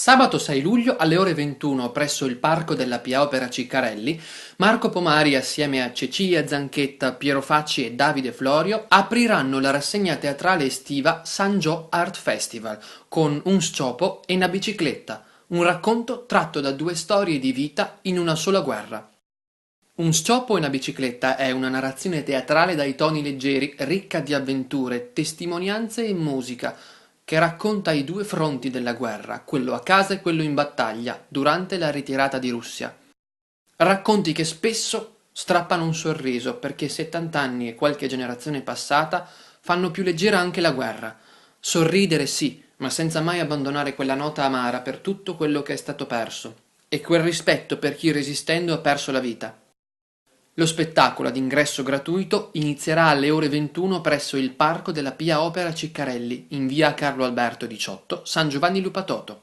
Sabato 6 luglio alle ore 21 presso il Parco della Pia Opera Ciccarelli, Marco Pomari assieme a Cecilia Zanchetta, Piero Facci e Davide Florio apriranno la rassegna teatrale estiva San Gio Art Festival con Un sciopo e una bicicletta, un racconto tratto da due storie di vita in una sola guerra. Un sciopo e una bicicletta è una narrazione teatrale dai toni leggeri, ricca di avventure, testimonianze e musica, che racconta i due fronti della guerra, quello a casa e quello in battaglia, durante la ritirata di Russia. Racconti che spesso strappano un sorriso, perché 70 anni e qualche generazione passata fanno più leggera anche la guerra. Sorridere sì, ma senza mai abbandonare quella nota amara per tutto quello che è stato perso, e quel rispetto per chi resistendo ha perso la vita. Lo spettacolo, ad ingresso gratuito, inizierà alle ore 21 presso il Parco della Pia Opera Ciccarelli, in via Carlo Alberto 18, San Giovanni Lupatoto.